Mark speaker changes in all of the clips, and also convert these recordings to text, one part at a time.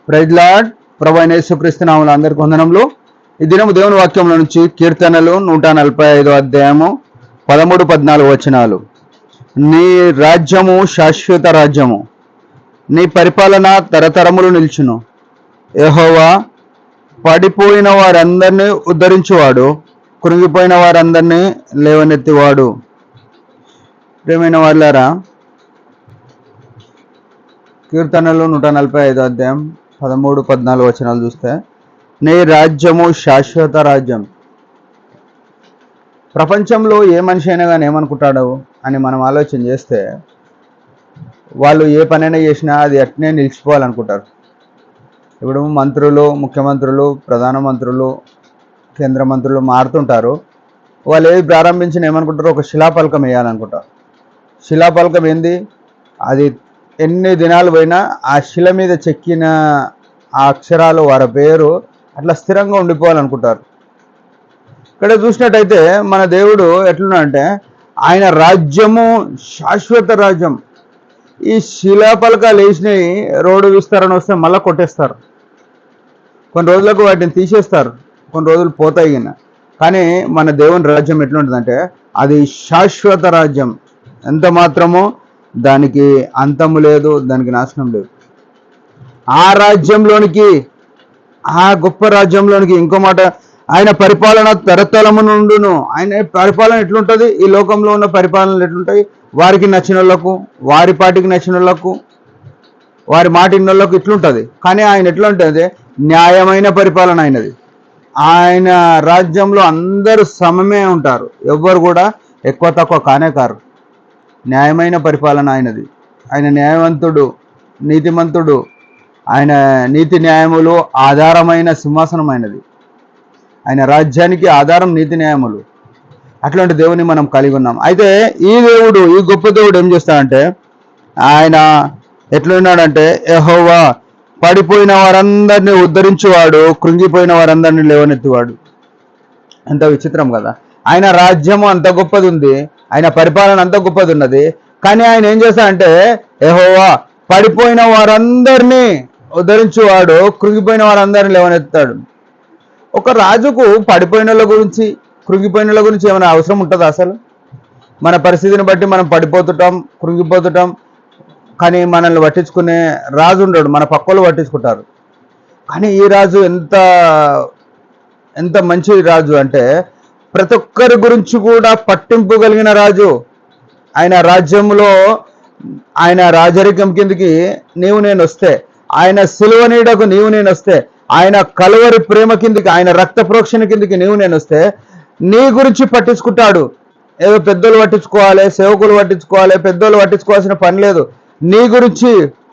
Speaker 1: Praise lord. ప్రభు అయిన యేసుక్రీస్తు నామములో అందరికీ వందనములు. ఈ దినము దేవుని వాక్యంలో నుంచి కీర్తనలు 145 అధ్యాయము 13-14 వచనాలు. నీ రాజ్యము శాశ్వత రాజ్యము, నీ పరిపాలన తరతరములు నిల్చును. యెహోవా పడిపోయిన వారందరినీ ఉద్ధరించువాడు, కృంగిపోయిన వారందరినీ లేవనెత్తివాడు. ప్రియమైన వారులారా, కీర్తనలు 145 అధ్యాయం 13-14 వచనాలు చూస్తే, నీ రాజ్యము శాశ్వత రాజ్యం. ప్రపంచంలో ఏ మనిషి అయినా కానీ ఏమనుకుంటాడు అని మనం ఆలోచన చేస్తే, వాళ్ళు ఏ పనైనా చేసినా అది అట్నే నిలిచిపోవాలనుకుంటారు. ఇప్పుడు మంత్రులు, ముఖ్యమంత్రులు, ప్రధానమంత్రులు, కేంద్ర మంత్రులు మారుతుంటారు. వాళ్ళు ఏది ప్రారంభించిన ఏమనుకుంటారు, ఒక శిలాఫలకం వేయాలనుకుంటారు. శిలాఫలకం ఏంది? అది ఎన్ని దినాలు పోయినా ఆ శిల మీద చెక్కిన ఆ అక్షరాలు, వారి పేరు అట్లా స్థిరంగా ఉండిపోవాలనుకుంటారు. ఇక్కడ చూసినట్టయితే మన దేవుడు ఎట్లున్నాడంటే, ఆయన రాజ్యము శాశ్వత రాజ్యం. ఈ శిలాఫలకాలు వేసినవి రోడ్డు విస్తరణ వస్తే మళ్ళీ కొట్టేస్తారు, కొన్ని రోజులకు వాటిని తీసేస్తారు, కొన్ని రోజులు పోతాయి. కానీ మన దేవుని రాజ్యం ఎట్లుంటుందంటే, అది శాశ్వత రాజ్యం. ఎంత మాత్రమో దానికి అంతము లేదు, దానికి నాశనం లేదు. ఆ రాజ్యంలోనికి, ఆ గొప్ప రాజ్యంలోనికి, ఇంకో మాట, ఆయన పరిపాలన తరతరము నుండును. ఆయన పరిపాలన ఎట్లుంటుంది? ఈ లోకంలో ఉన్న పరిపాలనలు ఎట్లుంటాయి? వారికి నచ్చిన వాళ్ళకు, వారి పార్టీకి నచ్చిన వాళ్ళకు, వారి మాట ఇన్నోళ్ళకు ఇట్లుంటుంది. కానీ ఆయన ఎట్లా ఉంటుంది? న్యాయమైన పరిపాలన అయినది. ఆయన రాజ్యంలో అందరూ సమమే ఉంటారు, ఎవ్వరు కూడా ఎక్కువ తక్కువ కానే కారు. న్యాయమైన పరిపాలన ఆయనది. ఆయన న్యాయవంతుడు, నీతిమంతుడు. ఆయన నీతి న్యాయములు ఆధారమైన సింహాసనమైనది. ఆయన రాజ్యానికి ఆధారం నీతి న్యాయములు. అట్లాంటి దేవుని మనం కలిగి ఉన్నాం. అయితే ఈ దేవుడు, ఈ గొప్ప దేవుడు ఏం చేస్తాడంటే, ఆయన ఎట్లున్నాడంటే, యెహోవా పడిపోయిన వారందరినీ ఉద్ధరించువాడు, కృంగిపోయిన వారందరినీ లేవనెత్తివాడు. ఎంత విచిత్రం కదా! ఆయన రాజ్యము అంత గొప్పది ఉంది, ఆయన పరిపాలన అంత గొప్పది ఉన్నది. కానీ ఆయన ఏం చేస్తాడంటే, యెహోవా పడిపోయిన వారందరినీ ఉద్ధరించువాడు, కృంగిపోయిన వారందరినీ లేవనెత్తాడు. ఒక రాజుకు పడిపోయిన వాళ్ళ గురించి, కృంగిపోయిన వాళ్ళ గురించి ఏమైనా అవసరం ఉంటుందా? అసలు మన పరిస్థితిని బట్టి మనం పడిపోతుంటాం, కృంగిపోతుంటాం. కానీ మనల్ని పట్టించుకునే రాజు ఉండడు, మన పక్కలు పట్టించుకుంటారు. కానీ ఈ రాజు ఎంత మంచి రాజు అంటే, ప్రతి ఒక్కరి గురించి కూడా పట్టింపు కలిగిన రాజు. ఆయన రాజ్యంలో, ఆయన రాజరికం కిందికి నీవు నేను వస్తే, ఆయన సిలువ నీడకు నీవు నేను వస్తే, ఆయన కలువరి ప్రేమ కిందికి, ఆయన రక్త ప్రోక్షణ కిందికి నీవు నేను వస్తే, నీ గురించి పట్టించుకుంటాడు. ఏదో పెద్దలు పట్టించుకోవాలి, సేవకులు పట్టించుకోవాలి, పెద్దోళ్ళు పట్టించుకోవాల్సిన పని లేదు. నీ గురించి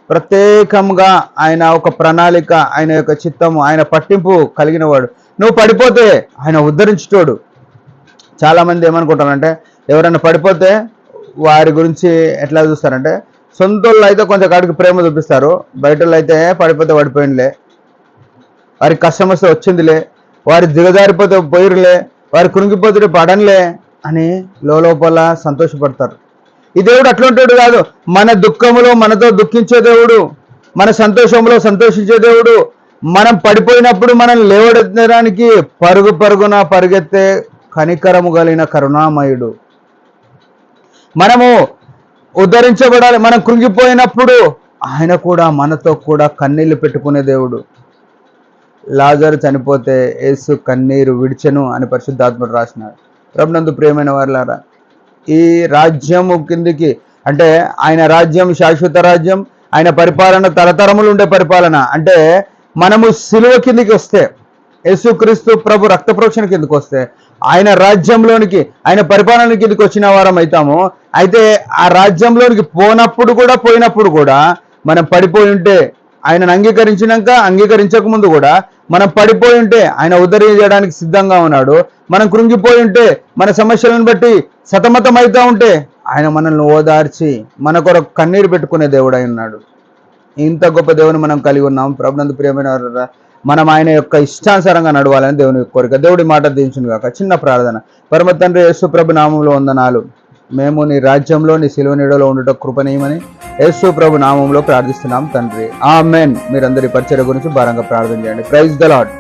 Speaker 1: ప్రత్యేకంగా ఆయన ఒక ప్రణాళిక, ఆయన యొక్క చిత్తము, ఆయన పట్టింపు కలిగిన వాడు. నువ్వు పడిపోతే ఆయన ఉద్ధరించుతోడు. చాలామంది ఏమనుకుంటారంటే, ఎవరైనా పడిపోతే వారి గురించి ఎట్లా చూస్తారంటే, సొంత వాళ్ళు అయితే కొంచెం కాడికి ప్రేమ చూపిస్తారు, బయట వాళ్ళు అయితే పడిపోతే పడిపోయినలే, వారికి కష్టం వస్తే వచ్చిందిలే, వారి దిగజారిపోతే పోయిరులే, వారి కృంగిపోతే పడనులే అని లోపల సంతోషపడతారు. ఈ దేవుడు అట్లాంటాడు కాదు. మన దుఃఖములో మనతో దుఃఖించే దేవుడు, మన సంతోషంలో సంతోషించే దేవుడు. మనం పడిపోయినప్పుడు మనం లేవడెత్తడానికి పరుగున పరిగెత్తే కనికరము కలిగిన కరుణామయుడు. మనము ఉద్ధరించబడాలి. మనం కృంగిపోయినప్పుడు ఆయన కూడా మనతో కూడా కన్నీళ్లు పెట్టుకునే దేవుడు. లాజరు చనిపోతే యేసు కన్నీరు విడిచెను అని పరిశుద్ధాత్ముడు రాసినాడు. ప్రభునందు ప్రియమైన వారులారా, ఈ రాజ్యము కిందికి, అంటే ఆయన రాజ్యం శాశ్వత రాజ్యం, ఆయన పరిపాలన తరతరములు ఉండే పరిపాలన. అంటే మనము సిలువ కిందికి వస్తే, యేసుక్రీస్తు ప్రభు రక్త ప్రోక్షణ కిందకి వస్తే, ఆయన రాజ్యంలోనికి, ఆయన పరిపాలన కిందకి వచ్చిన వారం అవుతాము. అయితే ఆ రాజ్యంలోనికి పోయినప్పుడు కూడా మనం పడిపోయి ఉంటే, ఆయనను అంగీకరించక ముందు కూడా మనం పడిపోయి ఉంటే ఆయన ఉద్ధరించడానికి సిద్ధంగా ఉన్నాడు. మనం కృంగిపోయి ఉంటే, మన సమస్యలను బట్టి సతమతం అవుతూ ఉంటే ఆయన మనల్ని ఓదార్చి మన కొరకు కన్నీరు పెట్టుకునే దేవుడు అయి ఉన్నాడు. ఇంత గొప్ప దేవుని మనం కలిగి ఉన్నాం. ప్రభునందు ప్రియమైన మనం ఆయన యొక్క ఇష్టానుసారంగా నడవాలని దేవుని కోరిక. దేవుడి మాట దీవించును గాక. చిన్న ప్రార్థన. పరమ తండ్రి యేసు ప్రభు నామములో వందనాలు. మేము నీ రాజ్యంలో, నీ సిలువ నీడలో ఉండుట కృపనీయమని యేసు ప్రభు నామంలో ప్రార్థిస్తున్నాం తండ్రి, ఆమేన్. మీరందరి పరిచర్య గురించి భారంగా ప్రార్థన చేయండి. Praise the lord.